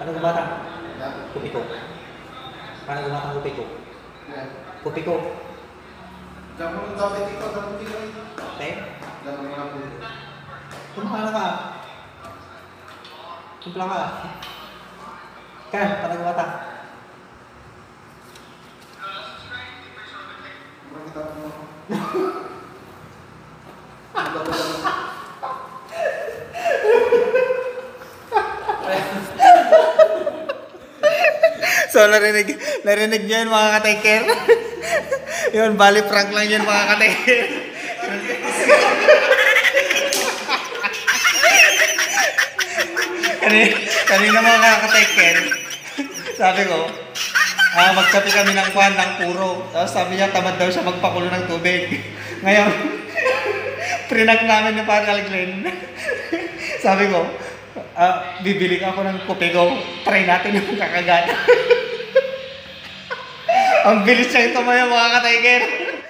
Paano gumatang? Kupi ko. Paano gumatang kupi ko? Kupi ko. Jangan sampai TikTok dan video ini. Teh? Jangan mengaku. Kumpala ka. Kumpala ka. Kan, paano gumatang? Orang kita mau. So narinig niyo yun mga ka-taker. Yun, bali prank lang yun mga ka-taker. Kanina mga ka-taker, sabi ko, magkape kami ng kwan ng puro. Tapos sabi niya, tamad daw siya magpakulo ng tubig. Ngayon, prinag namin ni Parang Glenn. Sabi ko, bibili ka ako ng kope ko. Try natin yung kakagat. Ang bilis siyang tumayo mga ka-tiger.